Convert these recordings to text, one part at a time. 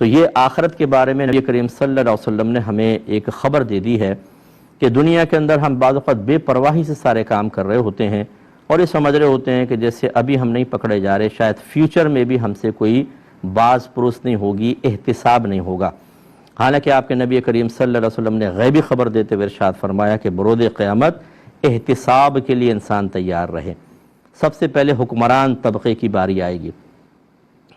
تو یہ آخرت کے بارے میں نبی کریم صلی اللہ علیہ وسلم نے ہمیں ایک خبر دے دی ہے کہ دنیا کے اندر ہم بعض اوقات بے پرواہی سے سارے کام کر رہے ہوتے ہیں اور یہ سمجھ رہے ہوتے ہیں کہ جیسے ابھی ہم نہیں پکڑے جا رہے، شاید فیوچر میں بھی ہم سے کوئی باز پرس نہیں ہوگی، احتساب نہیں ہوگا۔ حالانکہ آپ کے نبی کریم صلی اللہ علیہ وسلم نے غیبی خبر دیتے ہوئے ارشاد فرمایا کہ بروز قیامت احتساب کے لیے انسان تیار رہے۔ سب سے پہلے حکمران طبقے کی باری آئے گی،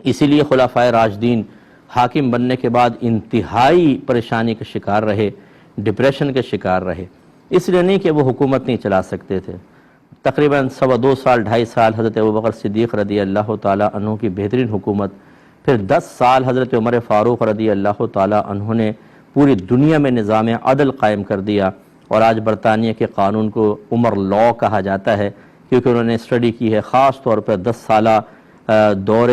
اسی لیے خلفائے راشدین حاکم بننے کے بعد انتہائی پریشانی کا شکار رہے، ڈپریشن کے شکار رہے، اس لیے نہیں کہ وہ حکومت نہیں چلا سکتے تھے۔ تقریباً 2.25 2.5 سال حضرت ابوبکر صدیق رضی اللہ تعالیٰ عنہ کی بہترین حکومت، پھر 10 سال حضرت عمر فاروق رضی اللہ تعالیٰ عنہ نے پوری دنیا میں نظام عدل قائم کر دیا، اور آج برطانیہ کے قانون کو عمر لا کہا جاتا ہے کیونکہ انہوں نے اسٹڈی کی ہے خاص طور پر 10 سالہ دور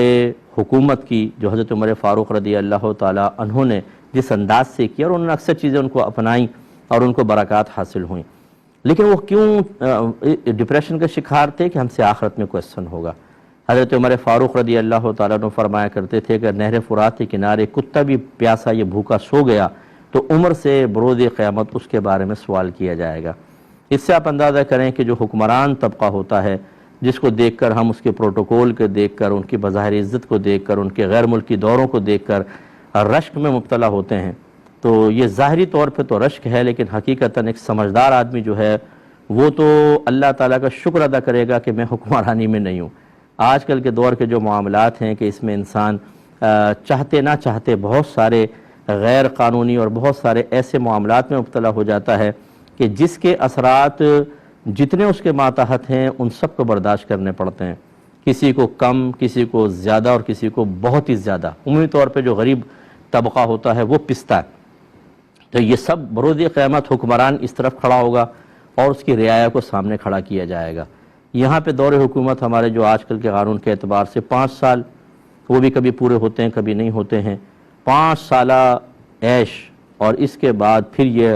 حکومت کی جو حضرت عمر فاروق رضی اللہ تعالیٰ عنہ نے جس انداز سے کیا، اور انہوں نے اکثر چیزیں ان کو اپنائیں اور ان کو برکات حاصل ہوئیں۔ لیکن وہ کیوں ڈپریشن کا شکار تھے کہ ہم سے آخرت میں کوسچن ہوگا۔ حضرت عمر فاروق رضی اللہ تعالیٰ عنہ فرمایا کرتے تھے کہ نہر فرات کے کنارے کتا بھی پیاسا یہ بھوکا سو گیا تو عمر سے بروز قیامت اس کے بارے میں سوال کیا جائے گا۔ اس سے آپ اندازہ کریں کہ جو حکمران طبقہ ہوتا ہے، جس کو دیکھ کر ہم اس کے پروٹوکول کو دیکھ کر، ان کی بظاہر عزت کو دیکھ کر، ان کے غیر ملکی دوروں کو دیکھ کر رشک میں مبتلا ہوتے ہیں، تو یہ ظاہری طور پہ تو رشک ہے، لیکن حقیقتاً ایک سمجھدار آدمی جو ہے وہ تو اللہ تعالیٰ کا شکر ادا کرے گا کہ میں حکمرانی میں نہیں ہوں۔ آج کل کے دور کے جو معاملات ہیں کہ اس میں انسان چاہتے نہ چاہتے بہت سارے غیر قانونی اور بہت سارے ایسے معاملات میں مبتلا ہو جاتا ہے کہ جس کے اثرات جتنے اس کے ماتحت ہیں ان سب کو برداشت کرنے پڑتے ہیں، کسی کو کم، کسی کو زیادہ اور کسی کو بہت ہی زیادہ۔ عمومی طور پہ جو غریب طبقہ ہوتا ہے وہ پستا ہے۔ تو یہ سب بروز قیامت حکمران اس طرف کھڑا ہوگا اور اس کی رعایا کو سامنے کھڑا کیا جائے گا۔ یہاں پہ دور حکومت ہمارے جو آج کل کے قانون کے اعتبار سے 5 سال، وہ بھی کبھی پورے ہوتے ہیں کبھی نہیں ہوتے ہیں، 5 سالہ عیش، اور اس کے بعد پھر یہ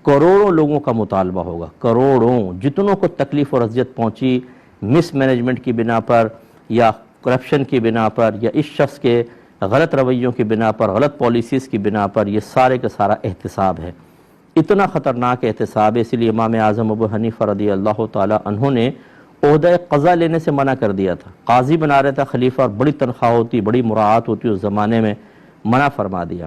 کروڑوں لوگوں کا مطالبہ ہوگا، کروڑوں، جتنوں کو تکلیف اور اذیت پہنچی مس مینجمنٹ کی بنا پر یا کرپشن کی بنا پر یا اس شخص کے غلط رویوں کی بنا پر، غلط پالیسیز کی بنا پر، یہ سارے کا سارا احتساب ہے۔ اتنا خطرناک احتساب ہے، اسی لیے امام اعظم ابو حنیفہ رضی اللہ تعالیٰ عنہ نے عہدہ قضا لینے سے منع کر دیا تھا۔ قاضی بنا رہا تھا خلیفہ، اور بڑی تنخواہ ہوتی، بڑی مراعات ہوتی اس زمانے میں، منع فرما دیا۔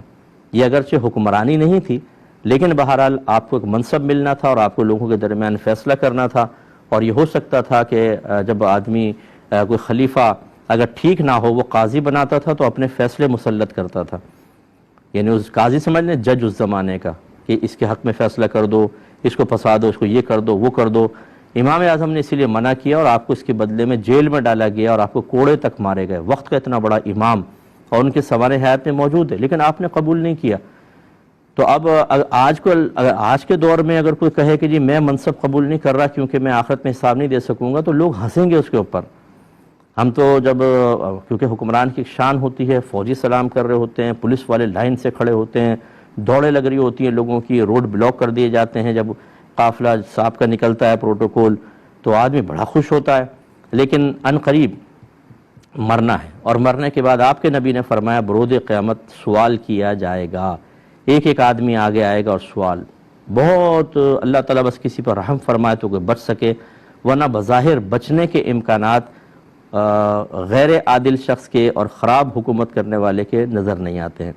یہ اگرچہ حکمرانی نہیں تھی، لیکن بہرحال آپ کو ایک منصب ملنا تھا اور آپ کو لوگوں کے درمیان فیصلہ کرنا تھا، اور یہ ہو سکتا تھا کہ جب آدمی کوئی خلیفہ اگر ٹھیک نہ ہو وہ قاضی بناتا تھا تو اپنے فیصلے مسلط کرتا تھا، یعنی اس قاضی سمجھ لیں جج اس زمانے کا، کہ اس کے حق میں فیصلہ کر دو، اس کو پھنسا دو، اس کو یہ کر دو، وہ کر دو۔ امام اعظم نے اسی لیے منع کیا اور آپ کو اس کے بدلے میں جیل میں ڈالا گیا اور آپ کو کوڑے تک مارے گئے۔ وقت کا اتنا بڑا امام اور ان کے سوانح حیات میں موجود ہے، لیکن آپ نے قبول نہیں کیا۔ تو اب آج کے دور میں اگر کوئی کہے کہ جی میں منصب قبول نہیں کر رہا کیونکہ میں آخرت میں حساب نہیں دے سکوں گا، تو لوگ ہنسیں گے اس کے اوپر۔ ہم تو جب کیونکہ حکمران کی شان ہوتی ہے، فوجی سلام کر رہے ہوتے ہیں، پولیس والے لائن سے کھڑے ہوتے ہیں، دوڑیں لگ رہی ہوتی ہیں لوگوں کی، روڈ بلاک کر دیے جاتے ہیں، جب قافلہ صاحب کا نکلتا ہے پروٹوکول تو آدمی بڑا خوش ہوتا ہے، لیکن ان قریب مرنا ہے، اور مرنے کے بعد آپ کے نبی نے فرمایا بروز قیامت سوال کیا جائے گا، ایک ایک آدمی آگے آئے گا اور سوال بہت، اللہ تعالیٰ بس کسی پر رحم فرمائے تو کوئی بچ سکے، ورنہ بظاہر بچنے کے امکانات غیر عادل شخص کے اور خراب حکومت کرنے والے کے نظر نہیں آتے ہیں۔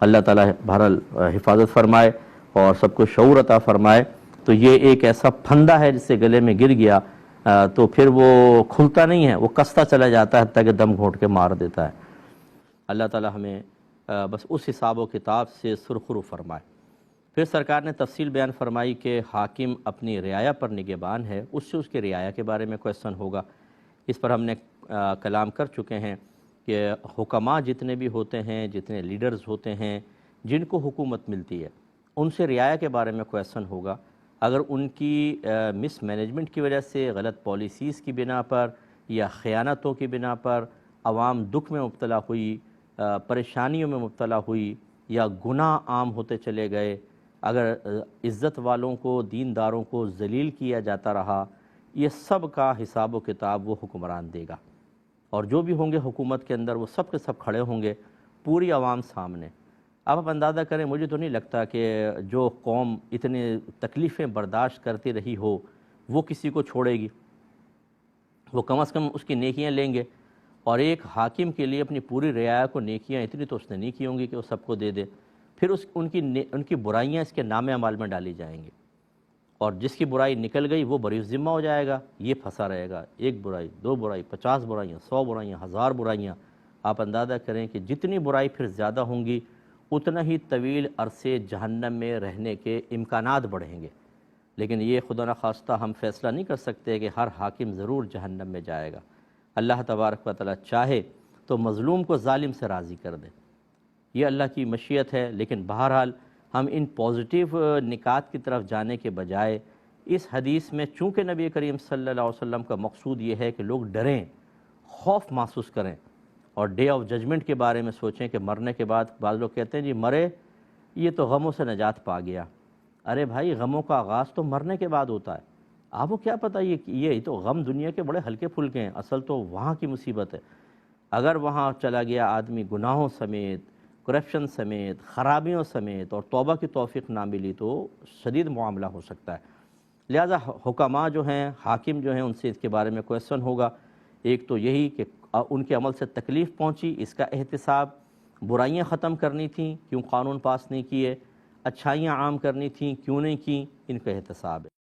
اللہ تعالیٰ بہرحال حفاظت فرمائے اور سب کو شعور عطا فرمائے۔ تو یہ ایک ایسا پھندا ہے جس سے گلے میں گر گیا تو پھر وہ کھلتا نہیں ہے، وہ کستا چلا جاتا ہے حتیٰ کہ دم گھونٹ کے مار دیتا ہے۔ اللہ تعالیٰ ہمیں بس اس حساب و کتاب سے سرخرو فرمائے۔ پھر سرکار نے تفصیل بیان فرمائی کہ حاکم اپنی رعایا پر نگہبان ہے، اس سے اس کے رعایا کے بارے میں کویسچن ہوگا۔ اس پر ہم نے کلام کر چکے ہیں کہ حکماء جتنے بھی ہوتے ہیں، جتنے لیڈرز ہوتے ہیں، جن کو حکومت ملتی ہے، ان سے رعایا کے بارے میں کویسچن ہوگا۔ اگر ان کی مس مینجمنٹ کی وجہ سے، غلط پالیسیز کی بنا پر یا خیانتوں کی بنا پر عوام دکھ میں مبتلا ہوئی، پریشانیوں میں مبتلا ہوئی، یا گناہ عام ہوتے چلے گئے، اگر عزت والوں کو، دینداروں کو ذلیل کیا جاتا رہا، یہ سب کا حساب و کتاب وہ حکمران دے گا، اور جو بھی ہوں گے حکومت کے اندر وہ سب کے سب کھڑے ہوں گے پوری عوام سامنے، آپ اندازہ کریں، مجھے تو نہیں لگتا کہ جو قوم اتنے تکلیفیں برداشت کرتی رہی ہو وہ کسی کو چھوڑے گی۔ وہ کم از کم اس کی نیکیاں لیں گے، اور ایک حاکم کے لیے اپنی پوری رعایا کو نیکیاں اتنی تو اس نے نہیں کی ہوں گی کہ وہ سب کو دے دے، پھر ان کی برائیاں اس کے نام اعمال میں ڈالی جائیں گی، اور جس کی برائی نکل گئی وہ بری ذمہ ہو جائے گا، یہ پھنسا رہے گا، ایک برائی، دو برائی، 50 برائیاں، 100 برائیاں، 1000 برائیاں۔ آپ اندازہ کریں کہ جتنی برائی پھر زیادہ ہوں گی اتنا ہی طویل عرصے جہنم میں رہنے کے امکانات بڑھیں گے۔ لیکن یہ خدا نخواستہ ہم فیصلہ نہیں کر سکتے کہ ہر حاکم ضرور جہنم میں جائے گا۔ اللہ تبارک و تعالیٰ چاہے تو مظلوم کو ظالم سے راضی کر دے، یہ اللہ کی مشیت ہے۔ لیکن بہرحال ہم ان پازیٹیو نکات کی طرف جانے کے بجائے اس حدیث میں، چونکہ نبی کریم صلی اللہ علیہ وسلم کا مقصود یہ ہے کہ لوگ ڈریں، خوف محسوس کریں، اور ڈے آف ججمنٹ کے بارے میں سوچیں کہ مرنے کے بعد بعض لوگ کہتے ہیں جی مرے یہ تو غموں سے نجات پا گیا۔ ارے بھائی، غموں کا آغاز تو مرنے کے بعد ہوتا ہے۔ آپ کو کیا پتہ یہ تو غم دنیا کے بڑے ہلکے پھلکے ہیں، اصل تو وہاں کی مصیبت ہے۔ اگر وہاں چلا گیا آدمی گناہوں سمیت، کرپشن سمیت، خرابیوں سمیت، اور توبہ کی توفیق نہ ملی تو شدید معاملہ ہو سکتا ہے۔ لہذا حکماء جو ہیں، حاکم جو ہیں، ان سے اس کے بارے میں کویسچن ہوگا۔ ایک تو یہی کہ ان کے عمل سے تکلیف پہنچی، اس کا احتساب، برائیاں ختم کرنی تھیں، کیوں قانون پاس نہیں کیے، اچھائیاں عام کرنی تھیں، کیوں نہیں کیں، ان کا احتساب ہے۔